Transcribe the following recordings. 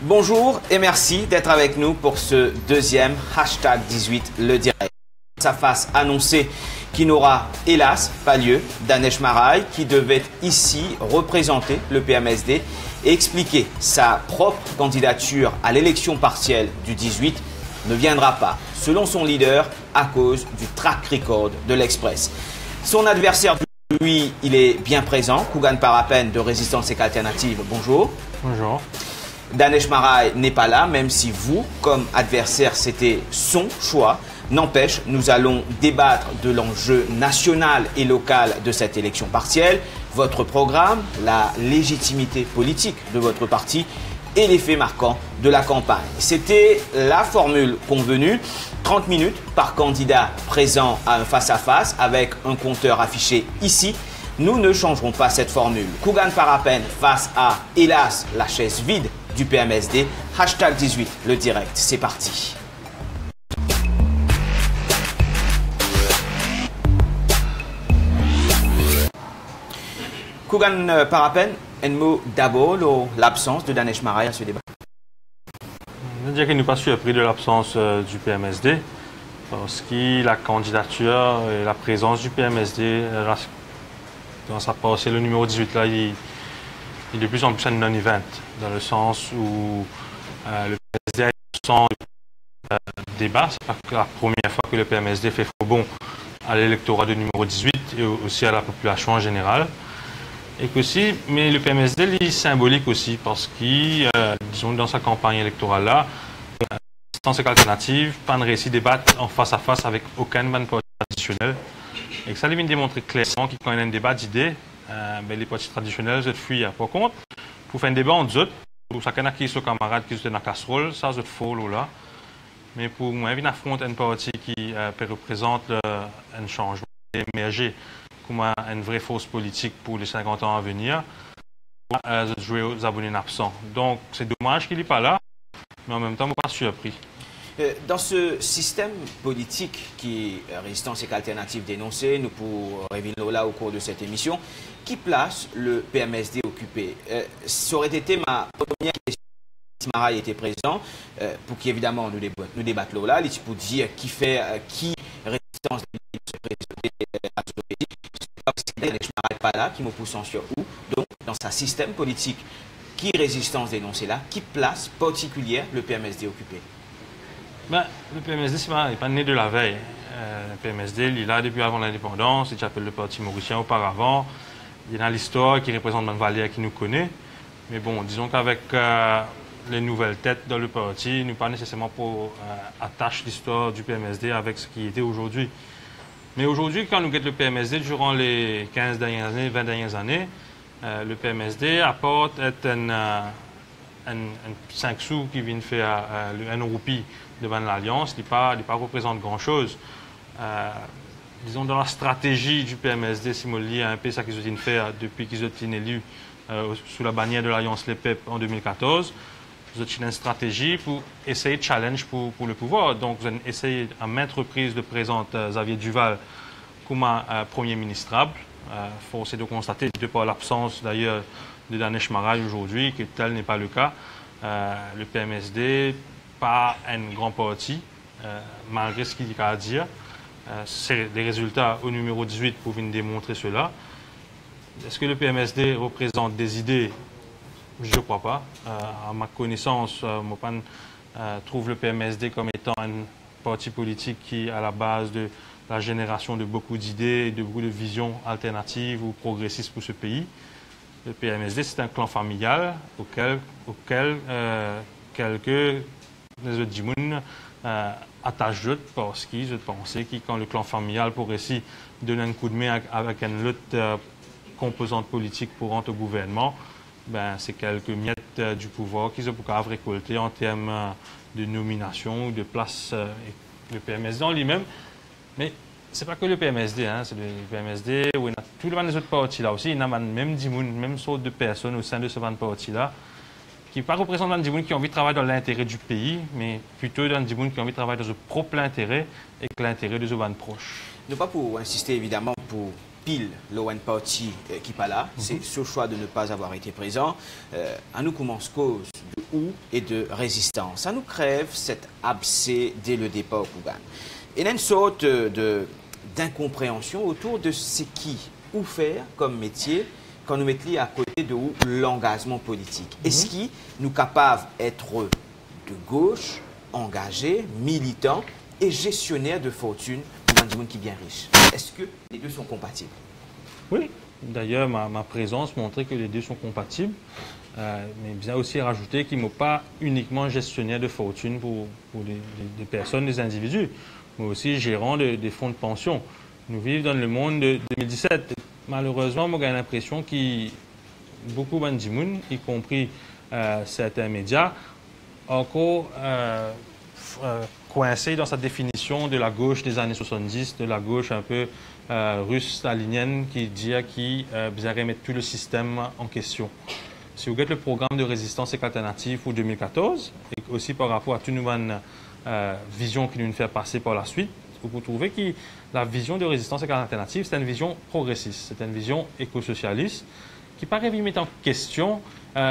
Bonjour et merci d'être avec nous pour ce deuxième hashtag 18 le direct. Sa face annoncée qui n'aura hélas pas lieu. Danesh Maraï qui devait ici représenter le PMSD et expliquer sa propre candidature à l'élection partielle du 18 ne viendra pas, selon son leader, à cause du track record de l'Express. Son adversaire, lui, il est bien présent. Kougan Parapen de Résistance et Alternative, bonjour. Bonjour. Danesh Maraï n'est pas là, même si vous, comme adversaire, c'était son choix. N'empêche, nous allons débattre de l'enjeu national et local de cette élection partielle, votre programme, la légitimité politique de votre parti et les faits marquants de la campagne. C'était la formule convenue, 30 minutes par candidat présent à un face-à-face avec un compteur affiché ici. Nous ne changerons pas cette formule. Kougan Parapen face à, hélas, la chaise vide du PMSD. Hashtag 18, le direct, c'est parti. Kougan Parapen, un mot d'abord l'absence de Danesh Maraï à ce débat. Je veux dire qu'il n'est pas surpris de l'absence du PMSD parce que la candidature et la présence du PMSD dans sa passée, le numéro 18 là, il est de plus en plus un non-event dans le sens où le PMSD est sans débat. C'est pas la première fois que le PMSD fait faux bond à l'électorat du numéro 18 et aussi à la population en général. Et aussi, mais le PMSD est symbolique aussi parce que, disons, dans sa campagne électorale-là, sans cette alternative, pas de réussi débattre en face à face avec aucun parti traditionnel. Et que ça lui démontre clairement que quand il y a un débat d'idées, les partis traditionnels se fuient. Par contre, pour faire un débat entre eux, pour chacun qui est son camarade qui est dans la casserole, ça se fait là. Mais pour moi, il affronte un parti qui représente un changement émergé, comme une vraie force politique pour les 50 ans à venir, de jouer aux abonnés absents. Donc, c'est dommage qu'il n'est pas là, mais en même temps, je ne suis pas surpris. Dans ce système politique qui est Résistance et Alternative dénoncé, nous pour révéler là au cours de cette émission, qui place le PMSD occupé? Ça aurait été ma première question. Si Maraï était présent, pour qu'évidemment nous débattions là, pour dire qui fait, qui Résistance se présente, je pas là, qui me pousse en sur où. Donc, dans sa système politique, qui Résistance dénoncée là, qui place particulière le PMSD occupé? Ben, le PMSD n'est pas né de la veille. Le PMSD, il est là depuis avant l'indépendance, il s'appelle le Parti mauricien auparavant. Il y a l'histoire qui représente Mme Vallière qui nous connaît. Mais bon, disons qu'avec les nouvelles têtes dans le parti, nous pas nécessairement pour attacher l'histoire du PMSD avec ce qui était aujourd'hui. Mais aujourd'hui, quand nous regardons le PMSD durant les 15 dernières années, 20 dernières années, le PMSD apporte un 5 sous qui vient faire un roupie devant l'Alliance, il ne représente grand-chose. Disons, dans la stratégie du PMSD, si on lit un peu ce qu'ils ont fait depuis qu'ils ont été élus sous la bannière de l'Alliance Les PEP en 2014, ils ont une stratégie pour essayer de challenge pour le pouvoir. Donc, ils ont essayé à maintes reprises de présenter Xavier Duval comme un Premier ministrable. Force est de constater, de par l'absence d'ailleurs de Danesh Maraï aujourd'hui, que tel n'est pas le cas. Le PMSD, pas un grand parti, malgré ce qu'il y a à dire. C'est les résultats au numéro 18 pour venir démontrer cela. Est-ce que le PMSD représente des idées? Je ne crois pas. À ma connaissance, moi, trouve le PMSD comme étant un parti politique qui est à la base de la génération de beaucoup d'idées et de beaucoup de visions alternatives ou progressistes pour ce pays. Le PMSD, c'est un clan familial auquel quelques Djimoun attachent d'autres parce qu'ils pensaient que quand le clan familial pourrait aussi donner un coup de main avec une autre composante politique pour rentrer au gouvernement, ben, c'est quelques miettes du pouvoir qu'ils ont pour récolter en termes de nomination ou de place le PMSD en lui-même. Mais ce n'est pas que le PMSD, hein, c'est le PMSD où il y a tous les autres partis là aussi, il y a même Djimoun, même sorte de personnes au sein de ce parti-là, qui ne représentent pas des gens qui ont envie de travailler dans l'intérêt du pays, mais plutôt des gens qui ont envie de travailler dans leur propre intérêt et que l'intérêt de ce bande proche. Ne pas pour insister évidemment pour pile l'ON Parti qui pas là, c'est ce choix de ne pas avoir été présent. À nous commence cause de ou et de résistance. Ça nous crève cet abcès dès le départ au Kougan. Et il y a une sorte d'incompréhension autour de ce qui ou faire comme métier quand nous mettons à côté de l'engagement politique. Est-ce qu'il nous capable d'être de gauche, engagé, militant et gestionnaire de fortune pour un monde qui est bien riche? Est-ce que les deux sont compatibles? Oui. D'ailleurs, ma présence montrait que les deux sont compatibles. Mais bien aussi rajouter qu'ils ne sont pas uniquement gestionnaires de fortune pour des personnes, des individus, mais aussi gérants des fonds de pension. Nous vivons dans le monde de 2017. Malheureusement, moi, j'ai l'impression que beaucoup de gens, y compris certains médias, encore coincés dans sa définition de la gauche des années 70, de la gauche un peu russe, stalinienne, qui dit qu'il besoin remettre tout le système en question. Si vous regardez le programme de résistance et alternative pour 2014, et aussi par rapport à toute nouvelle vision qui nous fait passer par la suite, vous trouvez que la vision de résistance et alternative, c'est une vision progressiste, c'est une vision éco-socialiste qui paraît mettre en question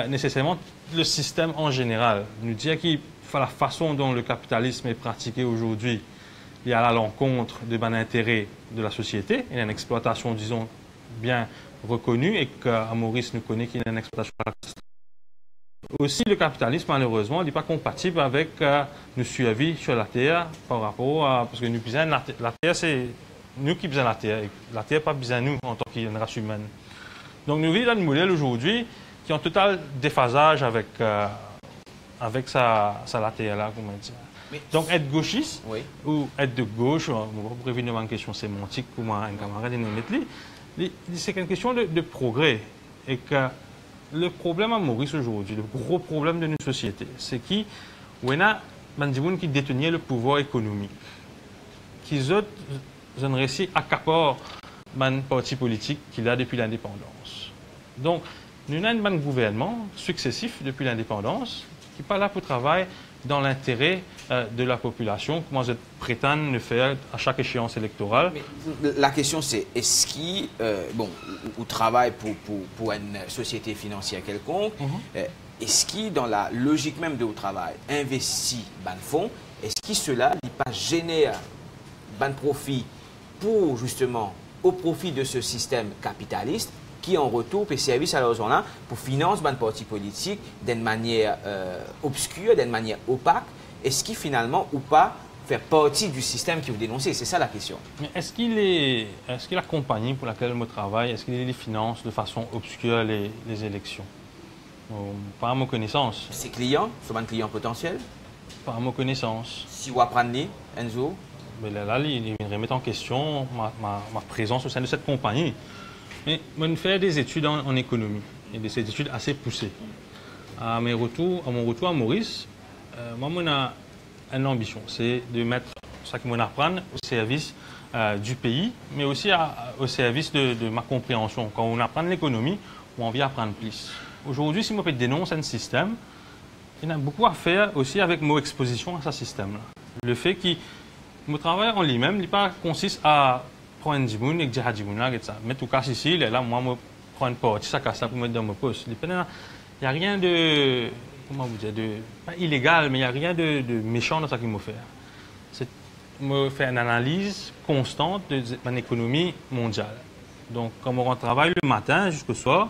nécessairement le système en général. Nous dire que la façon dont le capitalisme est pratiqué aujourd'hui, il y a à l'encontre de l'intérêt de la société, il y a une exploitation, disons, bien reconnue et qu'à Maurice nous connaît qu'il y a une exploitation. Aussi, le capitalisme, malheureusement, n'est pas compatible avec nos survies sur la Terre par rapport à... Parce que nous besoin la Terre, c'est nous qui besoin la Terre. La Terre n'a pas besoin de nous en tant qu'une race humaine. Donc, nous vivons dans un modèle aujourd'hui qui est en total déphasage avec la Terre-là, comment dire. Donc, être gauchiste ou être de gauche, on va prévenir une question sémantique pour moi, un camarade, c'est une question de progrès. Et que le problème à Maurice aujourd'hui, le gros problème de notre société, c'est qu'il y a des gens qui détenaient le pouvoir économique, qui ont réussi à accaparer le parti politique qu'il a depuis l'indépendance. Donc, nous avons un gouvernement successif depuis l'indépendance qui n'est pas là pour travailler dans l'intérêt de la population, comment je prétends le faire à chaque échéance électorale. Mais la question c'est, est-ce qu'il travaille pour une société financière quelconque, est-ce qu'il, dans la logique même de travail, investit dans le fonds, est-ce que cela n'est pas génère un profit pour justement, au profit de ce système capitaliste qui en retour peut servir à leurs gens pour financer un parti politique d'une manière obscure, d'une manière opaque. Est-ce qu'il finalement ou pas faire partie du système qui vous dénoncez? C'est ça la question. Mais est-ce que la compagnie pour laquelle je travaille, est-ce qu'il les finance de façon obscure les élections? Pas à ma connaissance. Ses clients sont un client potentiel? Pas à ma connaissance. Si vous apprenez, Enzo? Mais là, il remet en question ma présence au sein de cette compagnie. Mais je fais des études en économie, et des études assez poussées. À mon retour à Maurice, moi, j'ai une ambition, c'est de mettre ce que je apprends au service du pays, mais aussi au service de ma compréhension. Quand on apprend l'économie, on a envie d'apprendre plus. Aujourd'hui, si je dénonce un système, il y a beaucoup à faire aussi avec mon exposition à ce système-là. Le fait que mon travail en lui-même, il consiste à prendre un djimoun et dire à djimoun et ça. Mais tout cas ici, là, moi, je prends une porte, ça casse ça pour mettre dans mon poste. Il n'y a rien de, comment vous dire, pas illégal, mais il n'y a rien de méchant dans ce qu'il me fait. C'est me faire une analyse constante de mon économie mondiale. Donc, quand on travaille le matin jusqu'au soir,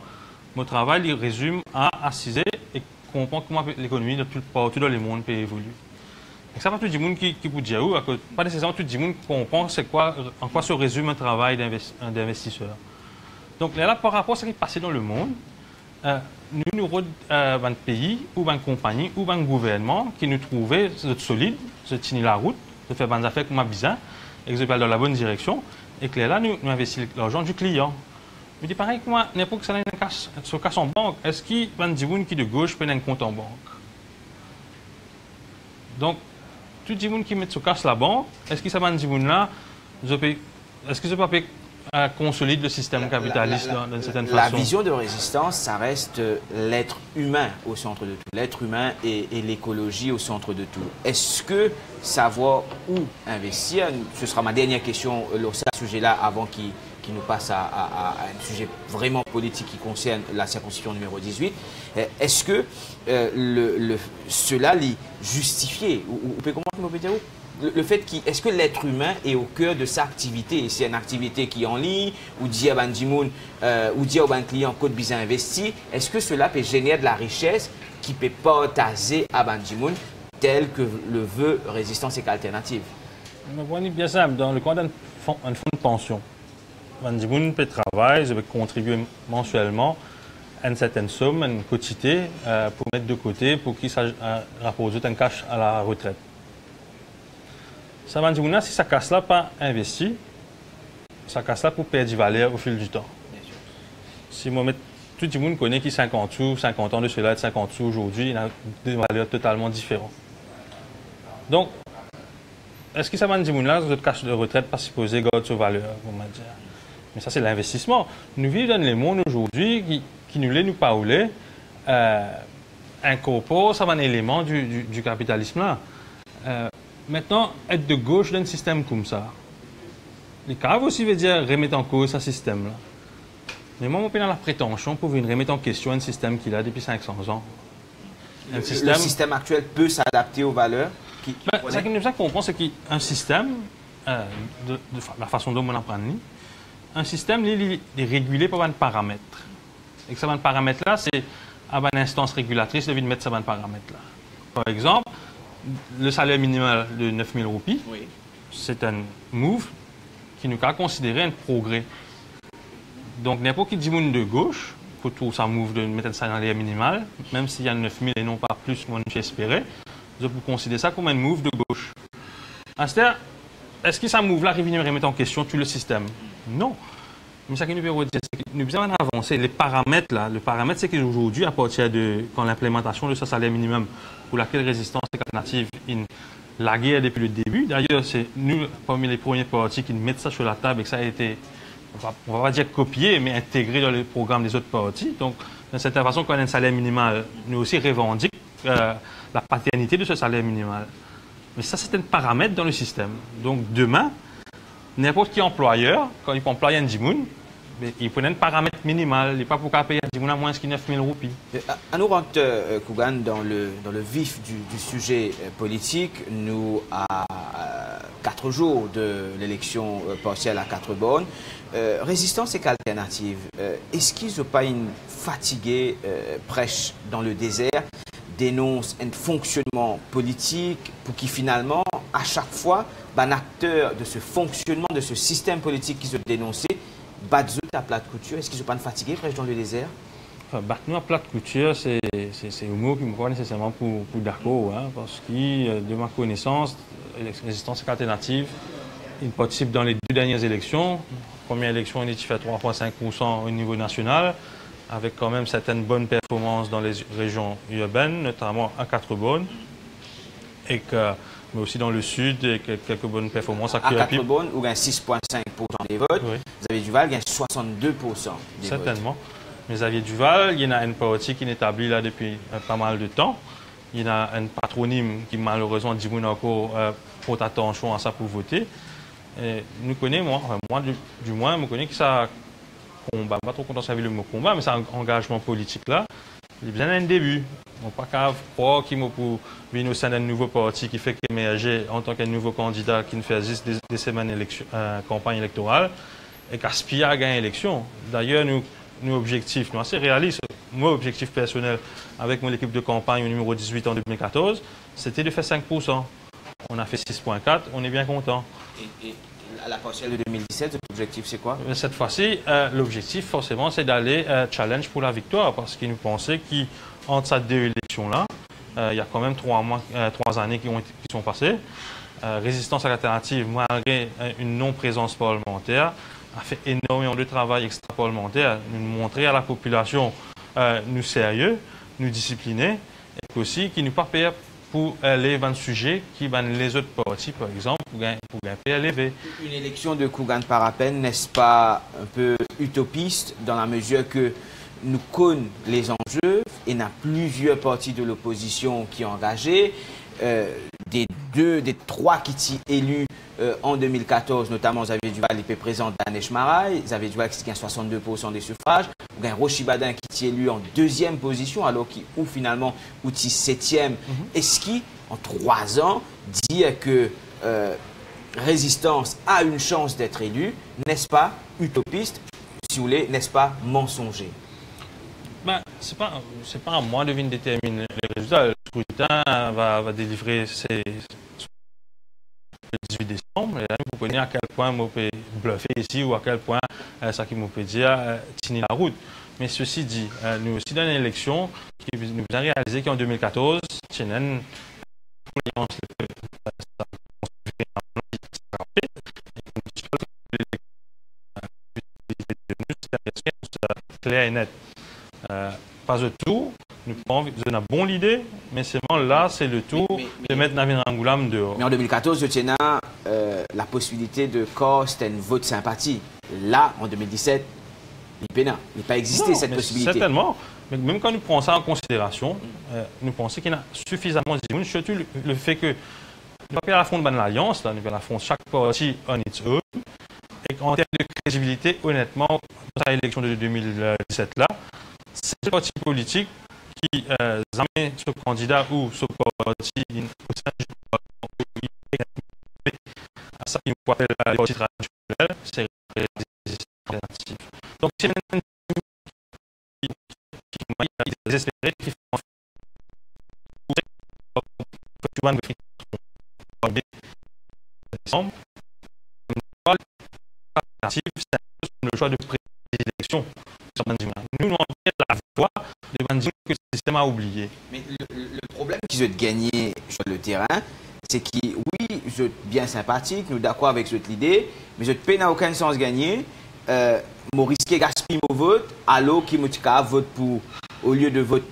mon travail il résume à 6 heures et comprendre comment l'économie de partout dans le monde peut évoluer. Ça pas tout le monde qui vous dit pas nécessairement tout le monde comprend en quoi se résume un travail d'investisseur. Donc là, par rapport à ce qui est passé dans le monde, nous avons un pays ou une compagnie ou un gouvernement qui nous trouvait solide, se tenir la route, de faire des affaires comme besoin, et que dans la bonne direction, et que là, nous investissons l'argent du client. Je dis pareil que moi, n'importe que ça se casse en banque, est-ce qu'il y a un gens qui de gauche peut avoir un compte en banque? Donc, tout le monde qui met sur casse la banque, est-ce que ça va dire là, est-ce que ça peut consolider le système capitaliste d'une certaine façon? La vision de résistance, ça reste l'être humain au centre de tout. L'être humain et l'écologie au centre de tout. Est-ce que savoir où investir, ce sera ma dernière question sur ce sujet-là avant qu'il qui nous passe à un sujet vraiment politique qui concerne la circonscription numéro 18. Est-ce que cela est justifié ou comment peut dire le fait est-ce que l'être humain est au cœur de sa activité? C'est une activité qui est en ligne, ou dit à Bandimoun, ou dit à un client Côte Bizet investi. Est-ce que cela peut générer de la richesse qui peut partager à Bandimoun tel que le veut Résistance et Alternative? Le point est bien simple. Dans le cadre d'un fonds de pension, Bandimoun peut travailler, je vais contribuer mensuellement à une certaine somme, une quotité, pour mettre de côté pour qu'il rapporte un cash à la retraite. Ça va dire, si ça casse là, pas investi, ça casse là pour perdre du valeur au fil du temps. Si moi, tout le monde connaît qui 50 sous, 50 ans de cela, 50 sous aujourd'hui, il a des valeurs totalement différentes. Donc, est-ce que ça va dire, là, votre cash de retraite pas supposé garder sa valeur, on va dire. Mais ça, c'est l'investissement. Nous vivons dans le monde aujourd'hui qui nous l'est, nous parle, incorpore, ça va un élément du capitalisme là. Maintenant, être de gauche dans un système comme ça, les caves aussi veut dire remettre en cause ce système-là. Mais moi, on peut dans la prétention pour venir remettre en question un système qu'il a depuis 500 ans. Le système actuel peut s'adapter aux valeurs ce qui nous a compris, c'est qu'un système, de la façon dont on apprend, un système il est régulé par un paramètre. Et que ce paramètre-là, c'est à une instance régulatrice de mettre ce paramètre-là. Par exemple, le salaire minimal de 9 000 roupies, oui, c'est un move qui nous a considéré un progrès. Donc, n'importe qui dit de gauche, pour tout ça move de mettre un salaire minimal, même s'il y a 9 000 et non pas plus, moi j'espérais, je peux considérer ça comme un move de gauche. C'est-à-dire, est-ce que ça move là arrive à remettre en question tout le système? Non. Mais ça qui nous veut dire, c'est que nous devons avancer. Les paramètres là, le paramètre c'est qu'aujourd'hui, à partir de quand l'implémentation de ce salaire minimum pour laquelle Résistance et Alternative la guerre depuis le début. D'ailleurs, c'est nous, parmi les premiers partis qui mettent ça sur la table et que ça a été, on va pas dire copié, mais intégré dans les programmes des autres partis. Donc, d'une certaine façon, quand on a un salaire minimal, nous aussi revendiquons la paternité de ce salaire minimal. Mais ça, c'est un paramètre dans le système. Donc, demain, n'importe qui employeur, quand il peut employer un djimoun, il prend un paramètre minimal. Il n'est pas pour payer un djimoun à moins que 9 000 roupies. À nous rentre, Kougan, dans le vif du sujet politique. Nous, à 4 jours de l'élection partielle à 4 bornes, Résistance et Alternative, est-ce qu'ils n'ont pas une fatiguée prêche dans le désert, dénonce un fonctionnement politique pour qui finalement, à chaque fois, un acteur de ce fonctionnement, de ce système politique qui se dénonçait, battre à plate couture? Est-ce qu'ils ne sont pas fatigués, prêche dans le désert? Battre à plate couture, c'est un mot qui ne me pas nécessairement pour d'accord, hein, parce que, de ma connaissance, Résistance et Alternative, ils participent dans les 2 dernières élections. Première élection, il a fait 3,5% au niveau national, avec quand même certaines bonnes performances dans les régions urbaines, notamment à 4 bornes, mais aussi dans le sud, et quelques bonnes performances. À 4 bornes, où il y a 6,5% des votes, oui. Xavier Duval, il y a 62% des Certainement. Votes. Mais Xavier Duval, il y a une partie qui est établie là depuis pas mal de temps. Il y a un patronyme qui malheureusement dit encore porte attention à ça pour voter. Et nous connaissons, moi du moins, je connais que ça combat, pas trop content avec le mot combat, mais c'est un engagement politique là. Il y a bien un début. On ne peut pas croire qu'il pour venir au sein d'un nouveau parti qui fait qu'émerger en tant qu'un nouveau candidat qui ne fait juste des semaines campagne électorale et qu'aspire à gagner l'élection. D'ailleurs, nos objectifs, nous assez réalistes. Mon objectif personnel avec mon équipe de campagne au numéro 18 en 2014, c'était de faire 5%. On a fait 6,4%, on est bien content. Et à la partielle de 2017, l'objectif c'est quoi? Cette fois-ci, l'objectif forcément c'est d'aller challenge pour la victoire parce qu'ils nous pensaient qu'entre ces 2 élections-là, il y a quand même 3 années qui sont passées. Résistance à l'alternative, malgré une non-présence parlementaire, a fait énormément de travail extra-parlementaire, nous montrer à la population nous sérieux, nous discipliner, et aussi qui nous pas payent pour les 20 sujets qui ban les autres partis, par exemple, pour gagner PLV. Une élection de Kougan par appel, n'est-ce pas un peu utopiste dans la mesure que nous connaissons les enjeux et il y a plusieurs partis de l'opposition qui ont engagé des deux des trois qui étaient élus en 2014, notamment Xavier Duval, il était présent Danesh Marai, Xavier Duval qui a 62% des suffrages, ou bien Rochi Badin qui est élu en deuxième position, alors qu'il ou finalement ou septième. Est-ce qui, en 3 ans, dit que Résistance a une chance d'être élue, n'est-ce pas utopiste, si vous voulez, n'est-ce pas mensonger? Ben, c'est pas à moi de venir déterminer les résultats. Le scrutin va délivrer le 18 décembre. Et là, vous comprenez à quel point on peut bluffer ici ou à quel point ça qui peut dire tenir la route. Mais ceci dit, nous aussi dans l'élection, nous avons réalisé qu'en 2014, Tienen, pour l'alliance, clair et net. Pas de tout, nous avons bon l'idée, mais seulement là, c'est le tour de mettre Navin Rangoulam dehors. Mais en 2014, je tiens la possibilité de corps, c'était une vote sympathie. Là, en 2017, il n'a pas existé cette possibilité. Certainement. Mais même quand nous prenons ça en considération, nous pensons qu'il y a suffisamment de monde, surtout le fait que nous ne pouvons pas affronter l'alliance, nous pouvons affronter chaque parti on its own. Et en termes de crédibilité, honnêtement, dans l'élection de 2017 là, c'est le parti politique qui amène ce candidat ou ce parti au sein du à ça qu'il faut appeler les partis traditionnels, c'est alternatif. Donc, c'est une qui désespéré qui font décembre. C'est le choix de prédilection. Nous, nous avons la voix de Banding que le système a oublié. Mais le problème qu'ils ont gagné sur le terrain, c'est que oui, je suis bien sympathique, nous d'accord avec cette idée, mais je ne n'a aucun sens gagner. Je risque de gaspiller mon vote, alors que je vote pour, au lieu de vote.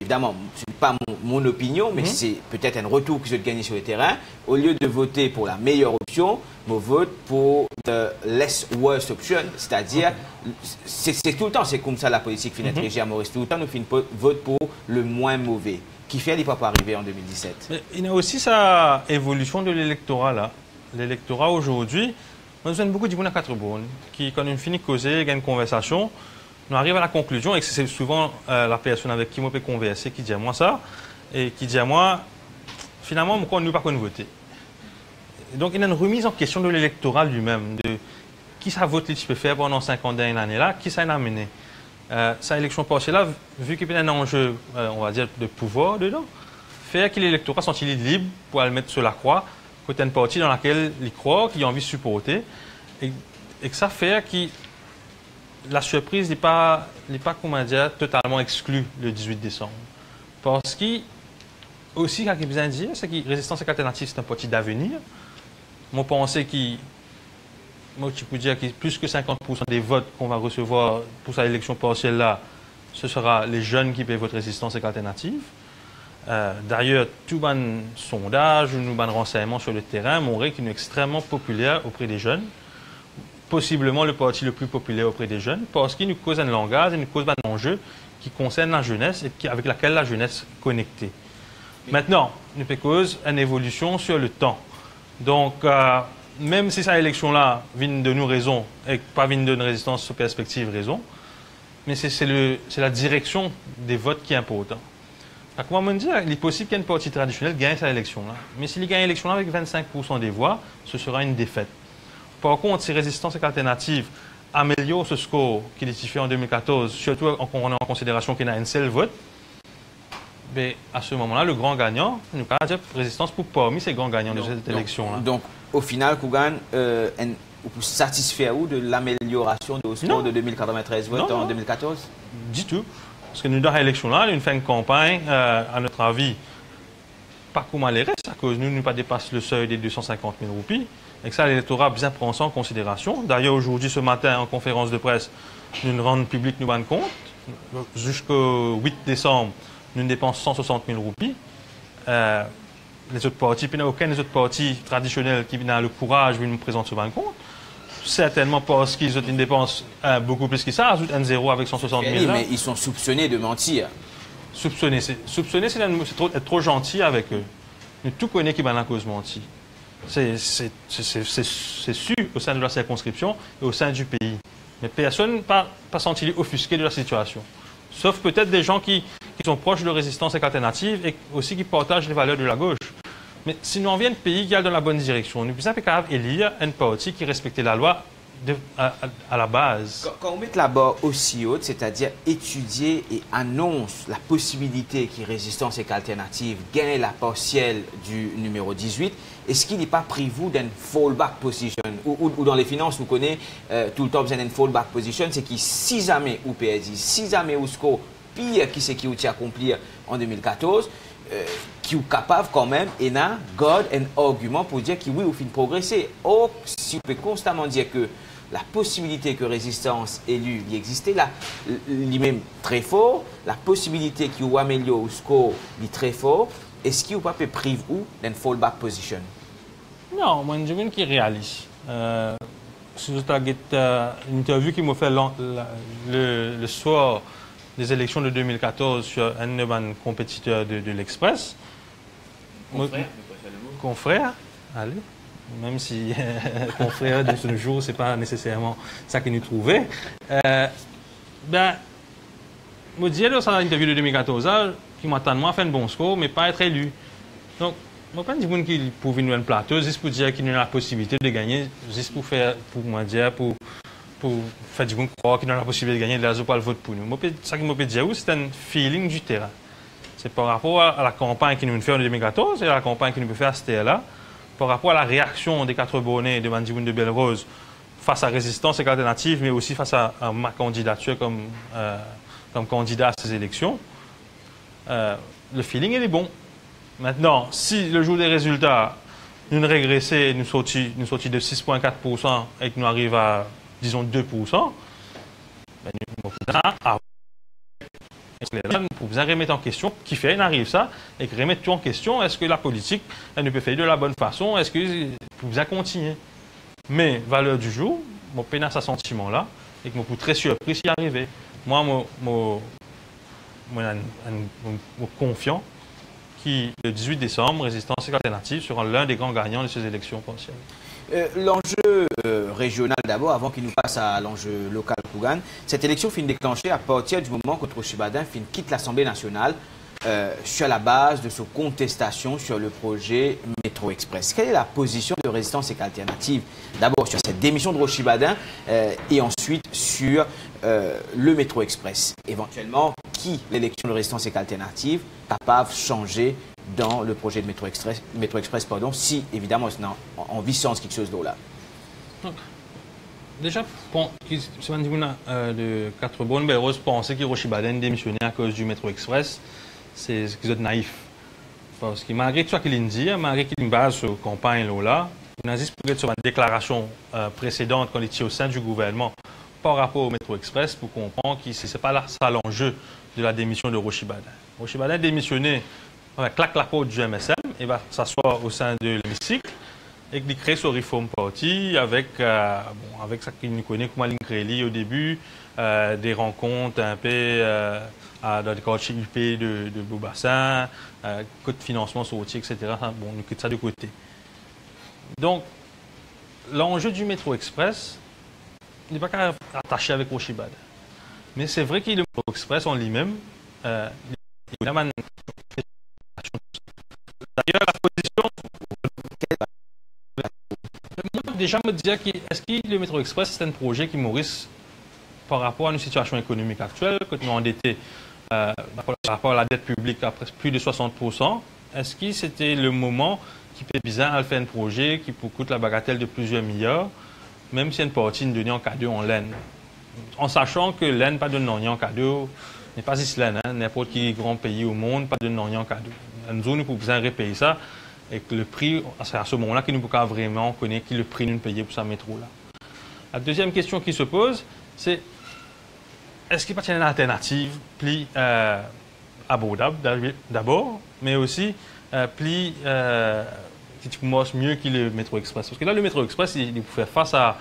Évidemment, ce n'est pas mon opinion, mais c'est peut-être un retour que je gagne sur le terrain. Au lieu de voter pour la meilleure option, je vote pour the less worst option. C'est-à-dire, c'est tout le temps, c'est comme ça la politique finit régie à Maurice. Tout le temps, nous finissons vote pour le moins mauvais. Qui fait, il ne peut pas arriver en 2017. Mais il y a aussi sa évolution de l'électorat là. L'électorat aujourd'hui, nous avons beaucoup de gens à 4 bornes qui, quand on finit de causer, il y a une conversation. On arrive à la conclusion, et c'est souvent la personne avec qui on peut converser qui dit à moi ça, et qui dit à moi, finalement, pourquoi nous ne pouvons pas voter. Donc, il y a une remise en question de l'électorat lui-même, de qui ça vote, tu peux faire pendant 50 dernières années-là, qui ça a amené. Sa élection passée-là, vu qu'il y a un enjeu, on va dire, de pouvoir dedans, faire que l'électorat soit libre pour le mettre sur la croix, côté une partie dans laquelle il croit, qu'il a envie de supporter, et que ça fait que la surprise n'est pas comment dire, totalement exclue le 18 décembre. Parce que, aussi, ce qu'il y a besoin de dire, c'est que Résistance alternative, c'est un parti d'avenir. Moi, je pense moi, tu peux dire que plus que 50% des votes qu'on va recevoir pour cette élection partielle-là, ce sera les jeunes qui peuvent voter Résistance alternative. D'ailleurs, tout bon sondage, nous bon renseignements sur le terrain montrent qu'il est extrêmement populaire auprès des jeunes. Possiblement le parti le plus populaire auprès des jeunes, parce qu'il nous cause un langage, il nous cause un enjeu qui concerne la jeunesse et avec laquelle la jeunesse est connectée. Maintenant, nous peut cause une évolution sur le temps. Donc, même si cette élection-là vient de nous raison et pas vient de une résistance sous perspective raison, mais c'est la direction des votes qui est importante. Comment me dire, il est possible qu'un parti traditionnel gagne cette élection-là. Mais s'il gagne l'élection-là avec 25% des voix, ce sera une défaite. Par contre, si Résistance alternative améliore ce score qu'il est fait en 2014, surtout en prenant en considération qu'il y a un seul vote, mais à ce moment-là, le grand gagnant, nous allons dire Résistance pour parmi ces grands gagnants de cette élection-là. Donc, au final, Kougan, vous satisfait de l'amélioration du score de 2093 votes en 2014? Du tout. Parce que nous, dans l'élection-là, nous faisons une campagne, à notre avis, pas comment les restes, à cause nous ne pas dépasse le seuil des 250 000 roupies. Et que ça, l'électorat bien prend ça en considération. D'ailleurs, aujourd'hui, ce matin, en conférence de presse, nous nous rendons public, nous rendons compte. Jusqu'au 8 décembre, nous dépensons 160 000 roupies. Les autres partis, il n'y a aucun des autres partis traditionnels qui n'a le courage de nous présenter ce compte. Certainement parce qu'ils ont une dépense beaucoup plus que ça, ajoutent un zéro avec 160 000. Oui, mais ils sont soupçonnés de mentir. Soupçonnés, c'est être trop gentil avec eux. nous tout connaissons qui est la cause menti. C'est sûr au sein de la circonscription et au sein du pays. Mais personne n'a pas senti offusqué de la situation. Sauf peut-être des gens qui sont proches de résistance et alternative et aussi qui partagent les valeurs de la gauche. Mais si nous en vient un pays qui est dans la bonne direction, nous sommes capables d'élire un parti qui respecte la loi à la base. Quand on met la barre aussi haute, c'est-à-dire étudier et annonce la possibilité que résistance et qu'alternative gagne la partielle du numéro 18, est-ce qu'il n'est pas pris vous d'une fallback position ou dans les finances, vous connaissez tout le temps besoin d'une fallback position, c'est que si jamais ou perdit, si jamais ou score pire qui c'est qui a accompli en 2014, qui est capable quand même et n'a garde un argument pour dire que oui, au fin de progresser. Or, si on peut constamment dire que la possibilité que résistance élue y existait, là, lui-même très fort, la possibilité qu'il améliore au score est très fort, est-ce qu'il ne peut pas priver ou d'une fallback position? Non, moi, je veux qu'il réalise. C'est une interview qui m'a fait le soir des élections de 2014 sur un de mes compétiteurs de l'Express. Confrère, allez. Même si confrère de ce jour, ce n'est pas nécessairement ça que nous trouvons. Je disais dans l'interview de 2014, qui m'attend à faire un bon score, mais pas être élu. Donc, je ne pense pas qu'il pour venir un plateau, juste pour dire qu'il a la possibilité de gagner, juste pour faire, pour faire du monde croire qu'il a la possibilité de gagner, là, je pas le vote pour nous. Ça que je peux dire, c'est un feeling du terrain. C'est par rapport à la campagne que nous fait en 2014 et à la campagne que nous peut faire à cette là par rapport à la réaction des 4 bonnets de Mandjiboun de Belle-Rose face à Résistance et Alternative, mais aussi face à ma candidature comme candidat à ces élections, le feeling il est bon. Maintenant, si le jour des résultats, nous régressons, nous sortons de 6,4% et que nous arrivons à, disons, 2%, ben, nous pouvons remettre en question qui fait, il arrive ça, et remettre tout en question, est-ce que la politique, elle ne peut faire de la bonne façon, est-ce que vous pouvez continuer? Mais, valeur du jour, je peine à ce sentiment-là, et que je suis très surpris s'y arriver. Moi, je suis confiant que le 18 décembre, Résistance et Alternative seront l'un des grands gagnants de ces élections potentielles. L'enjeu régional d'abord, avant qu'il nous passe à l'enjeu local Kougan, cette élection finit déclenchée à partir du moment que Rochibadin quitte l'Assemblée nationale sur la base de sa contestation sur le projet Métro Express. Quelle est la position de Résistance et Alternative d'abord sur cette démission de Rochibadin et ensuite sur le Métro Express? Éventuellement, qui l'élection de Résistance et Alternative capable de changer dans le projet de Métro Express, pardon, si évidemment c'est en vissance quelque chose d'autre là. Déjà, ce de 4 bonnes belles roses pensaient que Rochibadin démissionnait à cause du Métro Express, c'est naïf. Parce que malgré tout ce qu'il dit, malgré qu'il base sur la campagne là, il existe peut-être sur une déclaration précédente quand il était au sein du gouvernement par rapport au Métro Express pour comprendre que ce n'est pas ça l'enjeu de la démission de Rochibadin. Rochibadin démissionné claque la porte du MSM et va s'asseoir au sein de l'hémicycle et qu'il crée son Reform Party avec ça qu'il nous connaît comme Aline Créli au début, des rencontres un peu dans les quartiers UP de Beaubassin, code de financement routier, etc. Bon, nous quitte ça de côté. Donc, l'enjeu du Métro Express n'est pas qu'à attacher avec Rochibadin. Mais c'est vrai que le Métro Express en lui-même, d'ailleurs, la position. Moi, déjà, me dire est-ce que le Métro Express, c'est un projet qui Maurice, par rapport à une situation économique actuelle, quand nous endettés par rapport à la dette publique à presque plus de 60%, est-ce que c'était le moment qui fait bizarre à faire un projet qui coûte la bagatelle de plusieurs milliards, même si une partie nous donnée en cadeau en laine? En sachant que laine, pas de non en cadeau, n'est pas Islande, n'importe quel grand pays au monde, pas de non en cadeau. Nous pouvons besoin repayer ça et que le prix, c'est à ce moment-là que nous pouvons vraiment connaître qui le prix nous payer pour ce métro-là. La deuxième question qui se pose, c'est est-ce qu'il n'y a pas une alternative plus abordable d'abord, mais aussi plus qui commence mieux que le Métro Express? Parce que là, le Métro Express, il peut faire face à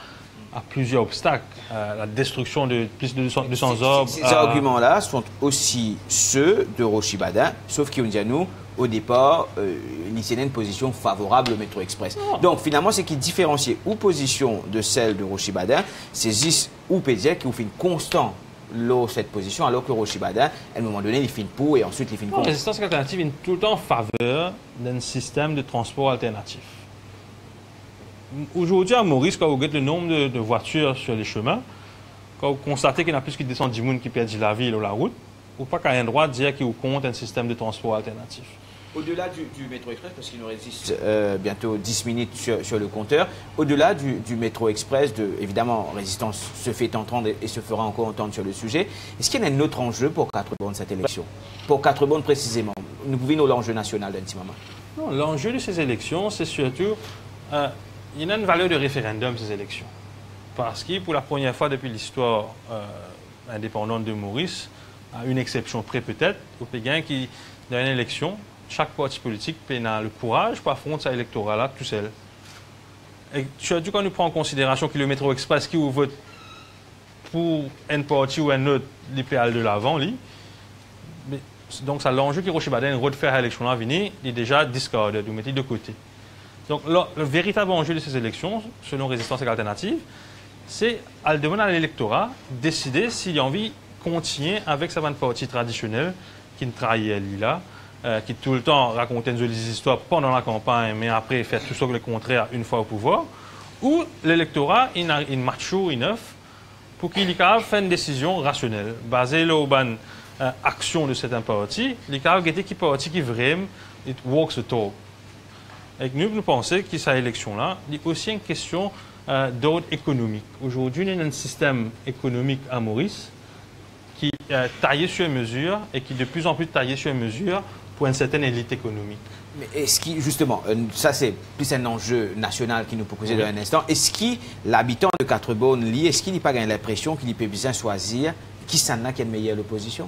plusieurs obstacles, la destruction de plus de 200 arbres. Ces arguments-là sont aussi ceux de Rochibadin, sauf qu'on dit à nous, au départ, initiait une position favorable au métro express. Donc finalement, ce qui différencie ou position de celle de Rocher Baden, c'est juste ou peut dire qu'il fait une constante cette position, alors que Rocher Baden, à un moment donné, il finit pour et ensuite il finit contre. La résistance alternative est tout le temps en faveur d'un système de transport alternatif. Aujourd'hui, à Maurice, quand vous regardez le nombre de voitures sur les chemins, quand vous constatez qu'il y en a plus qui descendent du monde qui perdent la ville ou la route, vous n'avez pas qu'à un droit de dire qu'il vous compte un système de transport alternatif. Au-delà du métro express, parce qu'il nous résiste bientôt 10 minutes sur le compteur, au-delà du métro express, évidemment, Résistance se fait entendre et se fera encore entendre sur le sujet, est-ce qu'il y a un autre enjeu pour 4 bornes cette élection? Pour 4 bornes précisément. Nous pouvons l'enjeu national d'un petit moment. Non, l'enjeu de ces élections, c'est surtout, il y a une valeur de référendum, ces élections. Parce que pour la première fois depuis l'histoire indépendante de Maurice, à une exception près peut-être, au Pékin qui, dans une élection, chaque parti politique a le courage pour affronter sa électorat-là tout seul. Et surtout quand on prend en considération que le métro express qui vote pour un parti ou un autre, il peut aller de l'avant, donc ça l'enjeu qui Rocher Baden refaire l'élection à venir, il est déjà discardé, vous mettez de côté. Donc le véritable enjeu de ces élections, selon Résistance et Alternative, c'est à demander à l'électorat de décider s'il a envie de continuer avec sa parti traditionnelle qui ne trahit là, qui tout le temps racontait des histoires pendant la campagne, mais après fait tout ça le contraire une fois au pouvoir, ou l'électorat, il marche chaud, il neuf, pour qu'il fasse une décision rationnelle, basée sur l'action de certains partis, il fasse qui parti qui vraiment it walks the talk. Et nous pensons que cette élection-là, il y a aussi une question d'ordre économique. Aujourd'hui, il y a un système économique à Maurice qui est taillé sur mesure et qui est de plus en plus taillé sur mesure pour une certaine élite économique. Mais est-ce que, justement, ça c'est plus un enjeu national qui nous proposait dans un instant, est-ce que l'habitant de 4 bornes, est-ce qu'il n'a pas l'impression qu'il peut bien choisir qui s'en a qui est une meilleure opposition?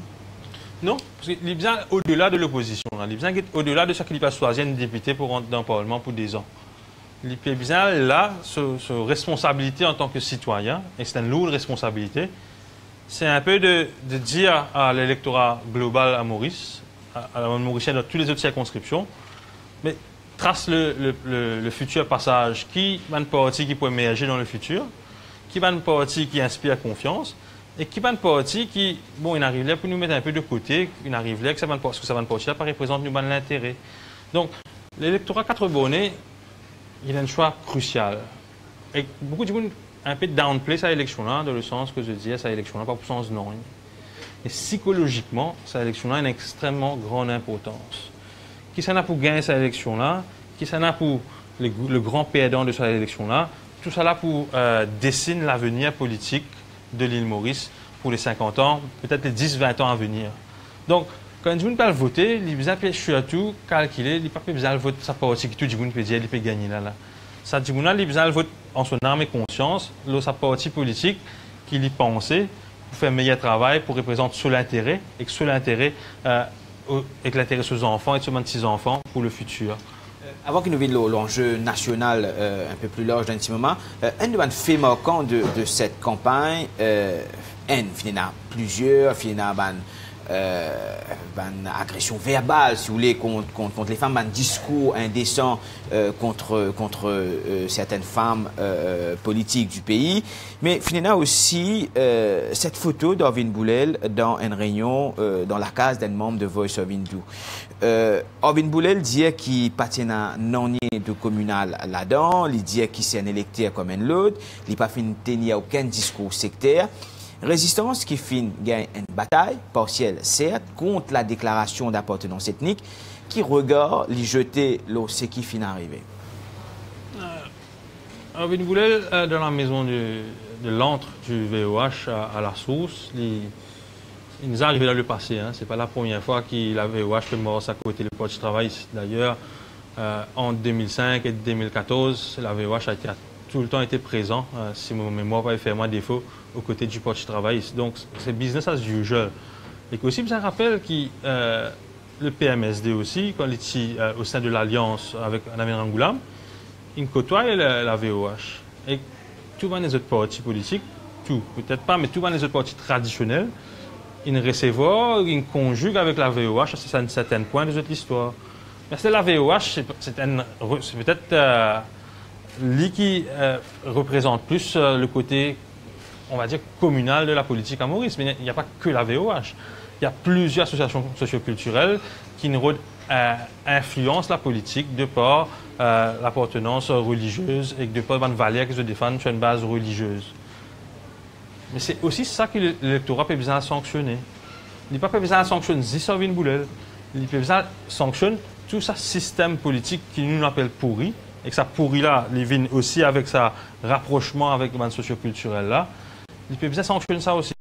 Non, parce qu'il est bien au-delà de l'opposition. Il est bien au-delà de ce qu'il peut choisir un député pour rentrer dans le Parlement pour 10 ans. Il est bien là, sa responsabilité en tant que citoyen, et c'est une lourde responsabilité, c'est un peu de dire à l'électorat global à Maurice, à la Mauricienne, dans toutes les autres circonscriptions, mais trace le futur passage. Qui va une partie qui peut émerger dans le futur? Qui va une partie qui inspire confiance? Et qui va une partie qui, bon, il arrive là pour nous mettre un peu de côté, il arrive là que ça va parce que ça va une partie là, représente nous l'intérêt. Donc, l'électorat 4 bornes, il a un choix crucial. Et beaucoup de gens un peu downplay cette élection-là, dans le sens que je dis, cette élection-là, pas pour le sens non. Et psychologiquement, cette élection-là a une extrêmement grande importance. Qui s'en a pour gagner cette élection-là? Qui s'en a pour le grand perdant de cette élection-là? Tout ça là pour dessiner l'avenir politique de l'île Maurice pour les 50 ans, peut-être les 10-20 ans à venir. Donc, quand une parle voter, il besoin de surtout calculer, il n'a pas besoin de voter sa partie qui tout le monde peut dire, il peut gagner là. Ça dit, il a besoin de voter en son âme et conscience, sa partie politique qu'il y pensait pour faire un meilleur travail, pour représenter seul l'intérêt, et que seul l'intérêt, et que l'intérêt de ses enfants et de ses petits-enfants pour le futur. Avant que nous vienne l'enjeu national un peu plus large d'un petit moment, un des faits marquants de cette campagne, finalement plusieurs, finalement agression verbale, si vous voulez, contre les femmes, un discours indécent contre certaines femmes politiques du pays. Mais finalement aussi, cette photo d'Orvin Boulel dans une réunion dans la case d'un membre de Voice of Hindu. Orvin Boulel dit qu'il appartient à un de communal là-dedans, il dit qu'il c'est un électeur comme un autre, il n'a pas fait tenir aucun discours sectaire. Résistance qui gagne une bataille, partielle certes, contre la déclaration d'appartenance ethnique, qui regarde les jeter ce qui finit arrivé. Orvin Boulel, dans la maison de l'antre du VOH à la source, il nous est arrivé dans le passé. Ce n'est pas la première fois que la VOH est mort à côté du Parti travailliste. D'ailleurs, en 2005 et 2014, la VOH a tout le temps été présent, si mon mémoire va faire moins défaut, aux côtés du Parti travailliste. Donc, c'est business as usual. Et aussi, je rappelle que le PMSD aussi, quand il était au sein de l'Alliance avec Namin Rangoulam, il côtoie la VOH. Et tous les autres partis politiques, peut-être pas, mais tous les autres partis traditionnels, ils recevoir, ils conjuguent avec la VOH à un certain point de cette histoire. c'est la VOH, c'est peut-être lui qui représente plus le côté, on va dire, communal de la politique à Maurice. Mais il n'y a pas que la VOH. Il y a plusieurs associations socioculturelles qui influencent la politique de par l'appartenance religieuse et de par une valeur qui se défendent sur une base religieuse. Mais c'est aussi ça que l'électorat peut besoin de sanctionner. Il n'a pas besoin de sanctionner Zissovine Boulel. Il peut besoin de sanctionner tout ce système politique qui nous appelle pourri. Et que ça pourri-là, il vient aussi avec sa rapprochement avec le monde socioculturel-là. Il peut besoin de sanctionner ça aussi.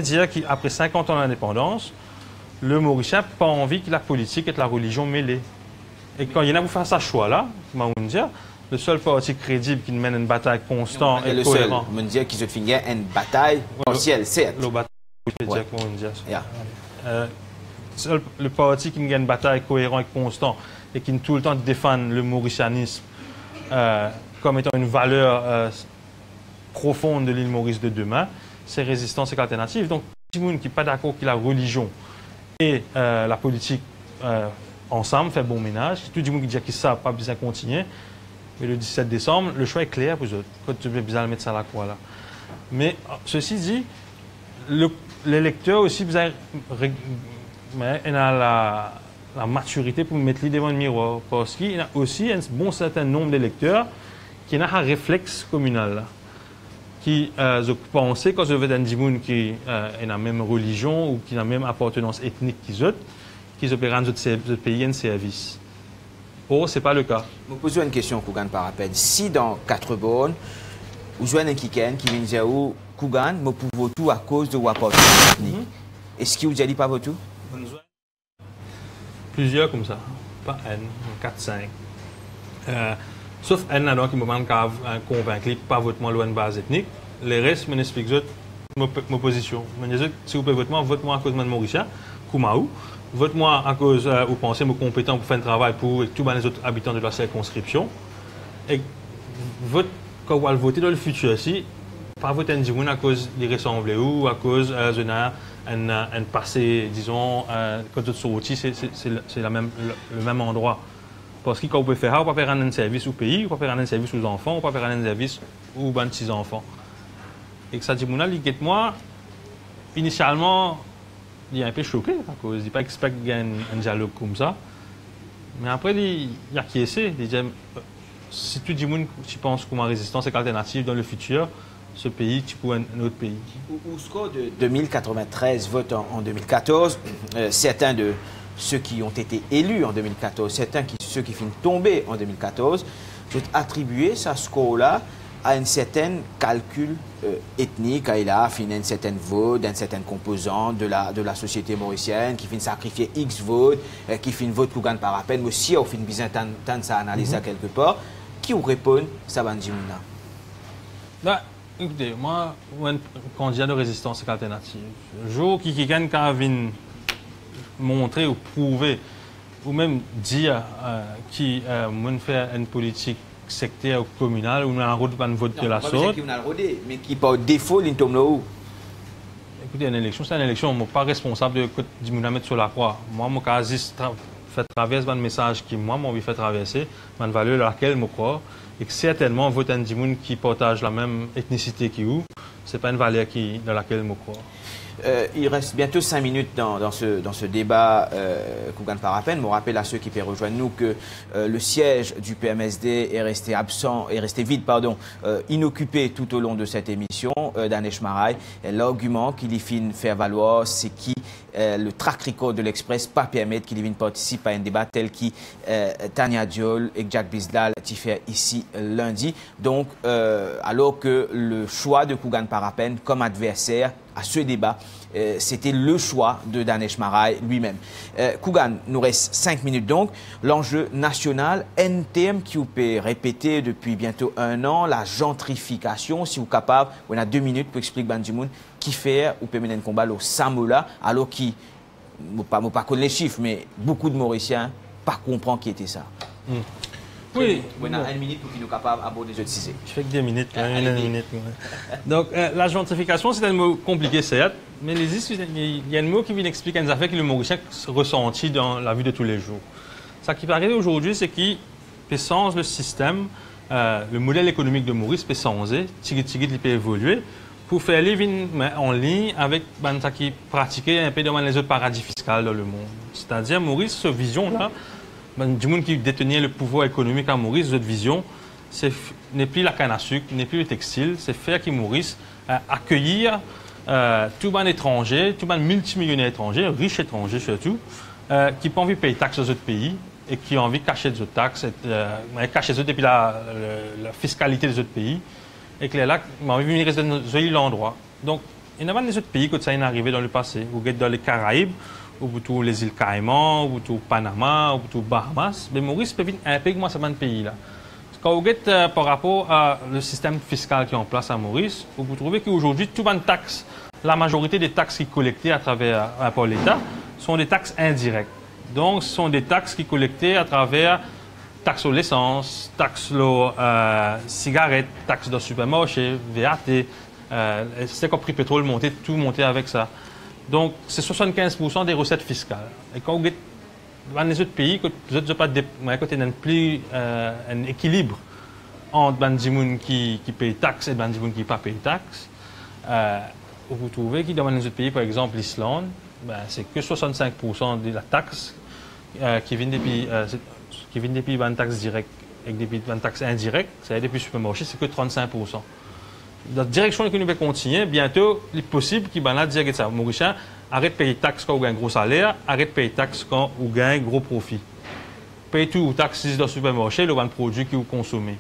Dire qu'après 50 ans d'indépendance, le Mauricien n'a pas envie que la politique et la religion mêlées. Et quand il y en a pour faire ce choix-là, le seul parti crédible qui mène une bataille constante et cohérente. Le seul, dire qu'ils ont fini une bataille partielle, certes. Le bataille, le parti qui gagne une bataille cohérente et constante et qui tout le temps défend le mauricianisme comme étant une valeur profonde de l'île Maurice de demain, c'est Résistance et Alternative. Donc, tout le monde qui n'est pas d'accord que la religion et la politique ensemble fait bon ménage, tout le monde qui dit que ça n'a pas besoin de continuer. Mais le 17 décembre, le choix est clair pour eux autres. Quand tu veux bien mettre ça à la croix là. Mais ceci dit, l'électeur aussi besoin a la maturité pour mettre les devant le miroir. Parce qu'il y a aussi un bon certain nombre d'électeurs qui ont un réflexe communal. Là, qui pensent, quand je veux des gens qui ont la même religion ou qui ont la même appartenance ethnique qu'ils autres, qu'ils opèrent dans d'autres pays un service. Or, ce n'est pas le cas. Je vous pose une question, Kougan, par rappel. Si dans 4 bornes, vous avez un Kiken qui vient dire Kougan, je peux tout à cause de l'appartenance ethnique. Est-ce qu'il vous a dit pas tout? Plusieurs comme ça. Pas N, 4-5. Sauf N qui me demande convaincre pas votement loin de base ethnique. Les restes m'expliquent ma position. Si vous pouvez vote-moi à cause de mon Mauricien, Koumaou. Vote-moi à cause où vous pensez me compétent pour faire un travail pour tous les autres habitants de la circonscription. Et vote, quand vous allez voter dans le futur aussi, pas voter un Dimoun à cause des ressemblés ou à cause un passé, disons, quand vous êtes sorti, c'est le même endroit. Parce que quand vous pouvez faire, vous pouvez faire un service au pays, vous pouvez faire un service aux enfants, vous pouvez faire un service aux petits-enfants. Et que ça dit, moi, initialement, il est un peu choqué à cause, il n'a pas expecté un dialogue comme ça. Mais après, il a acquiescé. Il dit, si tu dis tu penses que ma résistance est alternative dans le futur, ce pays, tu peux un autre pays. Au score de 2093 votes en 2014, certains de ceux qui ont été élus en 2014, ceux qui finissent tomber en 2014, ont attribué ce score-là à un certain calcul ethnique, à une certaine vote, d'une certaine composante de la société mauricienne, qui finit sacrifier X votes, qui finit vote Kougan par rappel, mais aussi, au fin besoin de ça analyse ça quelque part, qui vous répond, ça va dire là. Écoutez, moi, un candidat de résistance alternative, le jour qui gagne quand vient montrer ou prouver, ou même dire qui fait une politique sectaire ou communale, ou un route de vote de la sorte. Mais qui par défaut, l'intomno. Écoutez, une élection, c'est une élection. Je ne suis pas responsable de mettre sur la croix. Moi, je suis fait traverser un message qui, moi, m'a fait traverser, une valeur à laquelle je crois. Et que certainement, voter un Dimoun qui partage la même ethnicité que vous, ce n'est pas une valeur dans laquelle je crois. Il reste bientôt 5 minutes dans ce débat Kougan par rappel. Je me rappelle à ceux qui peuvent rejoindre nous que le siège du PMSD est resté vide, inoccupé tout au long de cette émission d'Anesh Maraï. L'argument qu'il y fait faire valoir, c'est que le track record de l'Express pas permettre qu'il y participe à un débat tel que Tania Diol et Jack Bisdal t'y fait ici lundi. Donc, alors que le choix de Kougan par rappel comme adversaire à ce débat, c'était le choix de Danesh Maraï lui-même. Kougan, nous reste 5 minutes donc. L'enjeu national, un thème qui vous peut répéter depuis bientôt 1 an, la gentrification. Si vous êtes capable, on a 2 minutes pour expliquer Bandimoun qui fait ou peut mener un combat au Samola, alors qui, je ne pas connaître les chiffres, mais beaucoup de Mauriciens pas comprennent qui était ça. Oui. On a 1 minute pour qu'il nous capable d'aborder les autres sujets. Je fais que 2 minutes. Donc, la gentrification, c'est un mot compliqué, certes, mais il y a un mot qui vient expliquer une affaire que le Mauricien ressentit dans la vie de tous les jours. Ce qui va arriver aujourd'hui, c'est qu'il peut changer le système, le modèle économique de Maurice peut changer, il peut évoluer, pour faire les en ligne avec ce qui pratiquait un peu dans les autres paradis fiscaux dans le monde. C'est-à-dire, Maurice, cette vision-là, du monde qui détenait le pouvoir économique à Maurice, cette vision, n'est plus la canne à sucre, n'est plus le textile, c'est faire que Maurice accueillir tout le étranger, tout le multimillionnaire étranger, riches étrangers surtout, qui n'ont pas envie de payer des taxes aux autres pays et qui ont envie de cacher des autres taxes, cacher des autres depuis la fiscalité des autres pays. Et que là, ils ont envie de venir rester dans l'endroit. Donc, il y a des autres pays que ça est arrivé dans le passé. Vous êtes dans les Caraïbes, ou plutôt les îles Caïmans, ou plutôt Panama, ou plutôt Bahamas. Mais Maurice peut venir un peu comme ce pays-là. Quand vous êtes par rapport au système fiscal qui est en place à Maurice, vous trouvez qu'aujourd'hui, toutes les taxes, la majorité des taxes qui sont collectées à travers par l'État sont des taxes indirectes. Donc, ce sont des taxes qui sont collectées à travers taxes sur l'essence, taxes sur cigarettes, taxes dans le supermarché, VAT, c'est comme prix pétrole monté, tout monté avec ça. Donc, c'est 75% des recettes fiscales. Et quand vous êtes dans les autres pays, vous n'avez pas plus un équilibre entre les gens qui payent taxes et les gens qui ne payent pas taxes. Vous trouvez que dans les autres pays, par exemple l'Islande, c'est que 65% de la taxe qui vient depuis une taxe directe et depuis une taxe indirecte, c'est depuis le supermarché, c'est que 35%. Dans la direction que nous devons continuer, bientôt, il est possible qu'il y ait un dire que ça, Mauricien, arrête de payer taxes quand vous avez un gros salaire, arrête de payer taxes quand vous avez un gros profit. Paye tout, taxes dans le supermarché, le produit que vous consommez.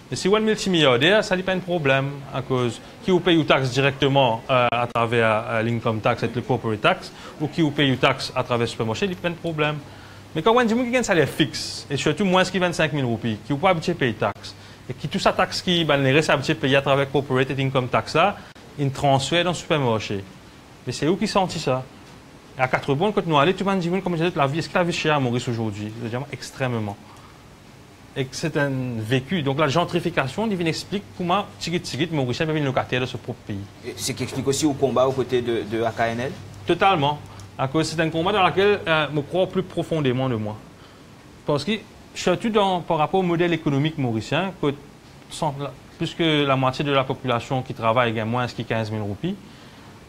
Mais si vous êtes multimilliardaire, ça n'est pas un problème, à cause qui vous paye une taxe directement à travers l'income tax et le corporate tax, ou qui vous paye une taxe à travers le supermarché, il n'y a pas de problème. Mais quand vous avez un salaire fixe, et surtout moins que 25 000 roupies, qui vous pas habitué à payer taxes, et qui tout ça taxe qui les restes habitués à payer à travers corporate et income tax là, ils transfèrent dans le supermarché. Mais c'est où qui sentit ça? Et à 4 bonnes, quand nous allons, tout le monde dit, comme je disais, la vie, est-ce que la vie est chère à Maurice aujourd'hui? Extrêmement. Et que c'est un vécu. Donc la gentrification, il explique comment Tigit Mauricien devient locataire de ce propre pays. C'est qui explique aussi au combat aux côtés de AKNL? Totalement. À cause c'est un combat dans lequel je crois plus profondément de moi. Parce que, surtout par rapport au modèle économique mauricien, plus que la moitié de la population qui travaille gagne moins que 15 000 roupies,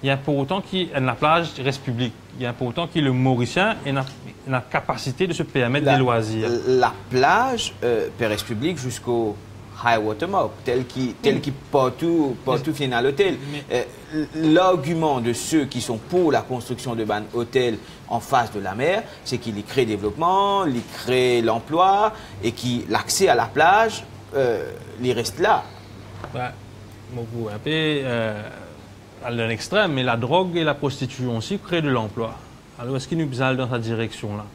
il y a pour autant que la plage reste publique. Il y a pour autant que le Mauricien ait la capacité de se permettre des loisirs. La plage reste publique jusqu'au high water mark, tel qui partout finit à l'hôtel. L'argument de ceux qui sont pour la construction de ban hôtel en face de la mer, c'est qu'il y crée développement, il crée l'emploi et que l'accès à la plage, il reste là. Un peu à l'extrême, mais la drogue et la prostitution aussi créent de l'emploi. Alors, est-ce qu'il nous besoin dans cette direction-là?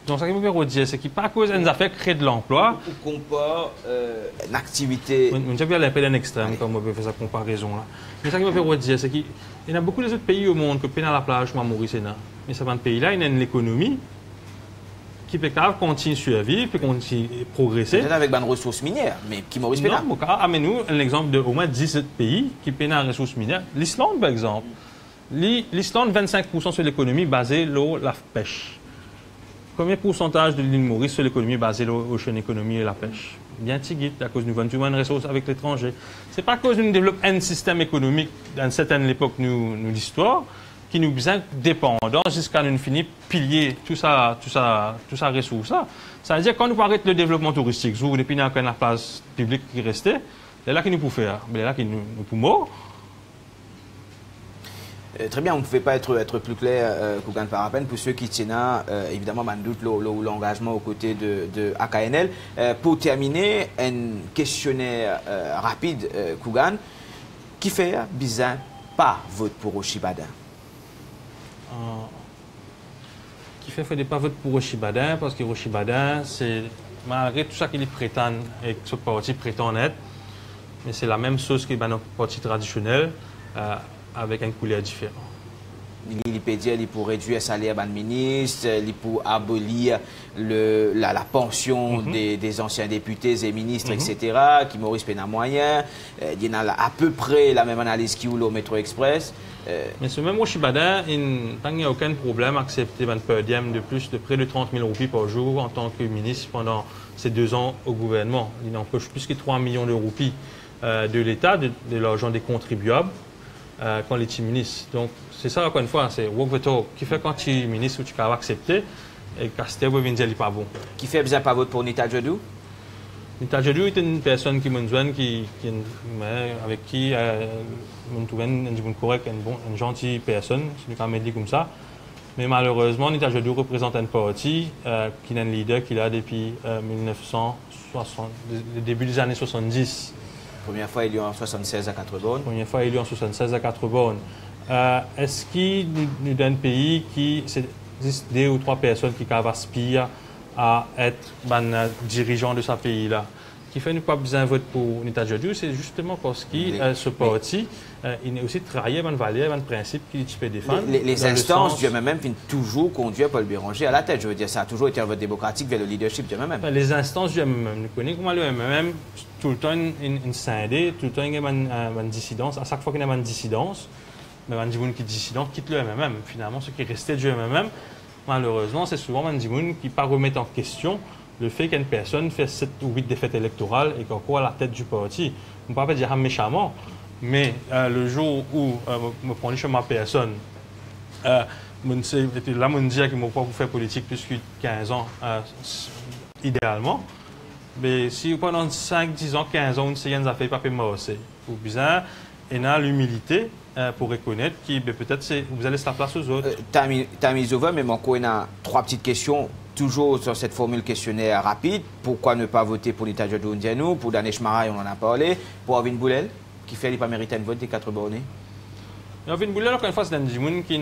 Donc, ce que je veux dire, c'est qu'il n'y a pas à cause d'une affaire créer de l'emploi. Ou compare une activité. On a bien l'appel d'un extrême, comme on peut faire cette comparaison-là. Mais ce que je veux dire, c'est qu'il y a beaucoup d'autres pays au monde qui peinent à la plage, moi, Maurice et mais ces pays-là, il y a une économie qui peut continuer à survivre, peut continuer à progresser. Peut-être avec des ressources minières, mais qui Maurice Pénal. Non, amène-nous un exemple de au moins 17 pays qui peinent à ressources minières. L'Islande, par exemple. L'Islande, 25% sur l'économie basée sur la pêche. Combien de pourcentage de l'île Maurice sur l'économie basée sur l'ocean économie et la pêche? Bien tigit, à cause de nous vendons une ressource avec l'étranger. Ce n'est pas à cause de nous développer un système économique dans une certaine époque de l'histoire qui nous besoin dépendants jusqu'à nous finir pilier tout ça ressource là. Ça veut dire quand nous arrêtons le développement touristique, vous depuis la place publique qui restait, c'est là qu'il nous peut faire, c'est là qu'il nous peut mort. Très bien, on ne pouvait pas être plus clair qu'Ougan Parapen pour ceux qui tiennent évidemment doute l'engagement aux côtés de AKNL. Pour terminer, un questionnaire rapide, Kougan, qui fait bizarre pas vote pour Oshibadin? Qui fait pas vote pour Oshibadin parce que Oshibadin, c'est malgré tout ça qu'il prétend et que ce parti prétend être, mais c'est la même chose que notre parti traditionnel avec un couleur différent. Il peut dire qu'il pour réduire le salaire des ministres, il pour abolir la pension des anciens députés et ministres, etc., qui Maurice Pénat moyen. Il y a à peu près la même analyse qu'il y a au Métro Express. Mais ce même Rochibada, il n'y a aucun problème à accepter un podium de plus de près de 30 000 roupies par jour en tant que ministre pendant ces 2 ans au gouvernement. Il empoche plus que 3 millions de roupies de l'État, de l'argent des contribuables, quand il est ministre. Donc, c'est ça, encore une fois, c'est work the talk. Qui fait quand tu es ministre, tu peux accepter, et Castel veut dire qu'il n'est pas bon. Qui fait besoin pas vote pour Nita Djadou? Nita Djadou est une personne qui me joint, avec qui je trouve une correcte, une gentille personne, si je me dire comme ça. Mais malheureusement, Nita Djadou représente un parti qui est un leader qu'il a depuis 1960, le début des années 70. Première fois élu en 76 à 4 bornes. Première fois élu en 76 à 4 bornes. Est-ce qu'il nous donne un pays qui, c'est 2 ou 3 personnes qui aspirent à être dirigeant de ce pays-là? Qui fait nous pas besoin de vote pour Nita Djadou, c'est justement parce que ce parti, il est aussi travaillé avec une valeur, avec un principe qu'il peut défendre. Les instances du MMM viennent toujours conduire Paul Béranger à la tête. Je veux dire, ça a toujours été un vote démocratique vers le leadership du MMM. Les instances du MMM, nous connaissons comment le MMM, tout le temps une scindée, tout le temps il y a une dissidence. À chaque fois qu'il y a une dissidence, mais un gens qui est dissident quitte le MMM. Finalement, ce qui est resté du MMM, malheureusement, c'est souvent un gens qui ne pas remettre en question le fait qu'une personne fait 7 ou 8 défaites électorales et qu'on à la tête du parti. On ne peut pas dire méchamment, mais le jour où je me prends chez ma personne, là, je me dis que je ne peux pas faire politique plus que 15 ans, idéalement. Mais si pendant 5, 10 ans, 15 ans, on s'est fait pas passer, ou bien, on a l'humilité pour reconnaître que peut-être vous allez se la place aux autres. Tamis over, mais on a 3 petites questions. Toujours sur cette formule questionnaire rapide, pourquoi ne pas voter pour Nita Djadou Ndianou, pour Danesh Maraï, on en a parlé, pour Avin Boulel, qui fait pas mériter un vote des 4 bornés? Avin Boulel, encore une fois, c'est un gens qui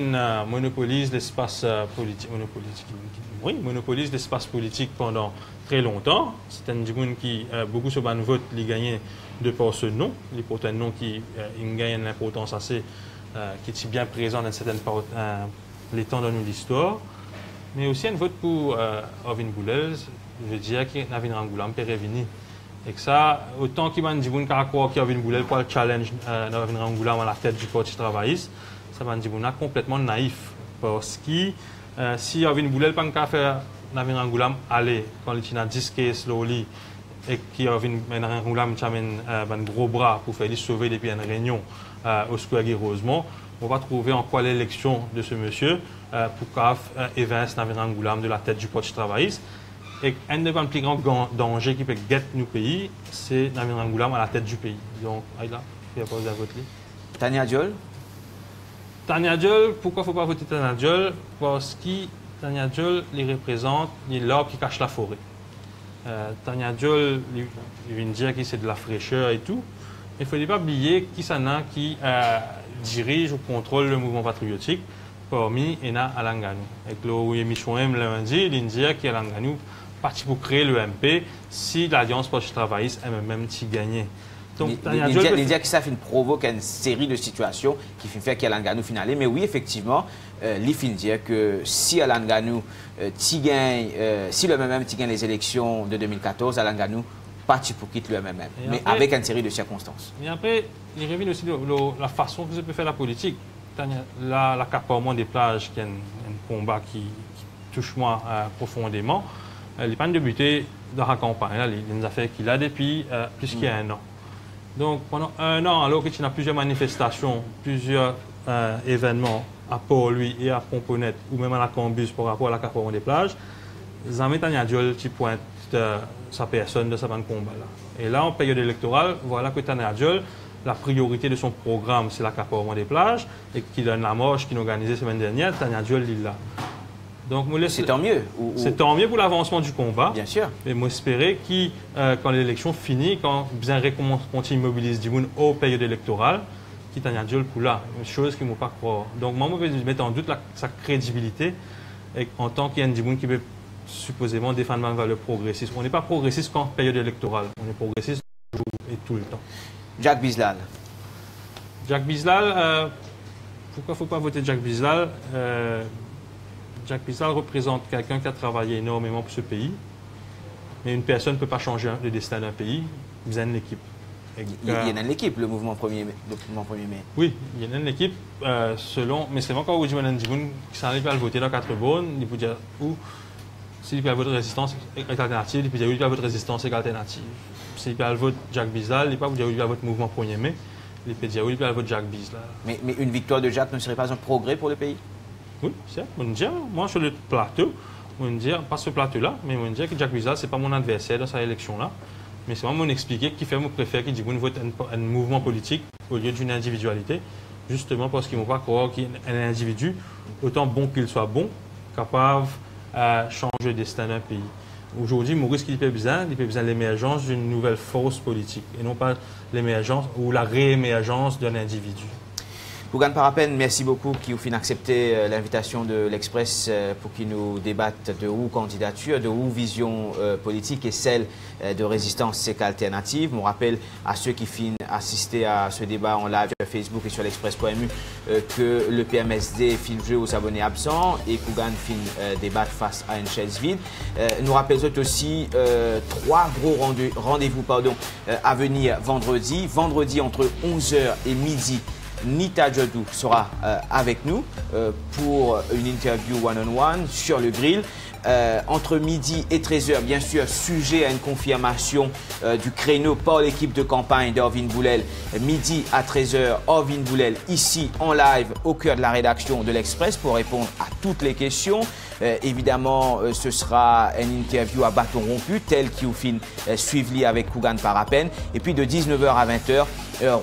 monopolise l'espace politique, monopolise l'espace politique pendant très longtemps. C'est un gens qui, beaucoup sur le vote, il gagne de par ce nom, il porte un nom qui gagne une importance assez, qui est bien présent dans certaines les temps dans l'histoire. Mais aussi un vote pour Avin Boulel, je dirais que Navin Rangoulam peut revenir. Et que ça, autant qu'il y a des gens qui croient qu'Avin Boulel pour le challenge Navin Rangoulam à la tête du Parti travailliste, ça va dire complètement naïf. Parce que si Avin Boulel n'a pas fait Navin Rangoulam aller quand il a 10 cases slowly et qu'Avin Rangoulam a un gros bras pour faire sauver depuis une réunion au Square Rosemont, on va trouver en quoi l'élection de ce monsieur pour CAF évince Navin Rangoulam de la tête du Parti travailliste. Et un des plus grands dangers qui peut guetter nos pays, c'est Navin Rangoulam à la tête du pays. Donc, là, il faut pas voter. Tania Diol? Tania Diol, pourquoi il ne faut pas voter Tania Diol? Parce que Tania Diol les représente l'arbre qui cache la forêt. Tania Diol, il vient dire que c'est de la fraîcheur et tout. Il ne faut pas oublier qui s'en a qui dirige ou contrôle le mouvement patriotique parmi Ena Alanganou. Avec le Michouem lundi, il dit qu'il y a Alanganou parti pour créer le MP si l'Alliance Parti travailliste MMM t'y gagnait. Donc, il dit que ça fait provoquer une série de situations qui fait qu'Alanganou finale. Mais oui, effectivement, il fait dire que si Alanganou gagne, si le MMM gagne les élections de 2014, Alanganou parti pour quitter le MMM, mais avec une série de circonstances. Et après, il revient aussi de la façon que je peux faire la politique. L'accaparement des plages, qui est un combat qui touche moi profondément, il n'est pas débuté dans la campagne. Il y a une affaire qu'il a depuis plus qu'il y a un an. Donc pendant un an, alors qu'il y a plusieurs manifestations, plusieurs événements à Port-Louis et à Pomponnet, ou même à la Cambus par rapport à l'accaparement des plages, Zami Tania Diol qui pointe sa personne de ce combat-là. Et là, en période électorale, voilà que Tania Diol, la priorité de son programme, c'est l'accaparement des plages, et qu'il donne la marche qu'il a organisée la semaine dernière, Tania Diol est là. Donc, c'est tant mieux. C'est tant mieux pour l'avancement du combat. Bien sûr. Mais moi, j'espérais que quand l'élection finit, quand bien continue de mobiliser du monde aux périodes électorales, qu'il Tania Diol pour là. Une chose qu'il ne faut pas croire. Donc, moi, je vais mettre en doute sa crédibilité en tant qu'il y a du monde qui veut supposément défendre la valeur progressiste. On n'est pas progressiste qu'en période électorale. On est progressiste toujours et tout le temps. Jacques Bizlal. Jacques Bizlal, pourquoi il ne faut pas voter Jacques Bizal? Jacques Bizal représente quelqu'un qui a travaillé énormément pour ce pays. Mais une personne ne peut pas changer le destin d'un pays. Il y a une équipe. Il y a une équipe, le mouvement 1er mai. Oui, il y a une équipe mais c'est encore où je me dis qui s'en est voter dans 4 bonnes, il peut dire où s'il peut voter résistance alternative, il peut dire oui, il peut voter résistance alternative. S'il peut voter Jacques Bizal, il peut dire oui, il peut voter mouvement 1er mai, il peut dire oui, il peut voter Jacques Bizal. Mais une victoire de Jacques ne serait pas un progrès pour le pays? Oui, c'est ça. Moi, sur le plateau, pas ce plateau-là, mais on dire que Jacques Bizal, ce n'est pas mon adversaire dans cette élection-là. Mais c'est vraiment expliquer qui fait mon préfère, qui dit qu'on vote un mouvement politique au lieu d'une individualité, justement parce qu'ils ne vont pas croire qu'un individu, autant bon qu'il soit bon, capable de changer le destin d'un pays. Aujourd'hui, Maurice, il a besoin de l'émergence d'une nouvelle force politique, et non pas l'émergence ou la réémergence d'un individu. Kougan Parapen, merci beaucoup qui vous accepté l'invitation de l'Express pour qu'il nous débatte de où candidature, de où vision politique et celle de résistance sec alternative. Je rappelle à ceux qui finissent assister à ce débat en live sur Facebook et sur l'express.mu que le PMSD finit jouer aux abonnés absents et Kougan finit débattre face à une chaise vide. Nous rappelons aussi 3 gros rendez-vous à venir vendredi. Vendredi entre 11h et midi. Nita Jodou sera avec nous pour une interview one-on-one sur le grill. Entre midi et 13h, bien sûr, sujet à une confirmation du créneau par l'équipe de campagne d'Orvin Boulel. Midi à 13h, Orvin Boulel ici en live au cœur de la rédaction de l'Express pour répondre à toutes les questions. Évidemment, ce sera une interview à bâton rompu, tel qu'il finit suivi avec Kougan Parapen. Et puis de 19h à 20h,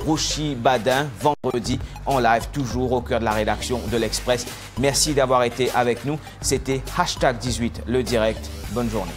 Rochi Badin, vendredi en live, toujours au cœur de la rédaction de l'Express. Merci d'avoir été avec nous. C'était #18, le direct. Bonne journée.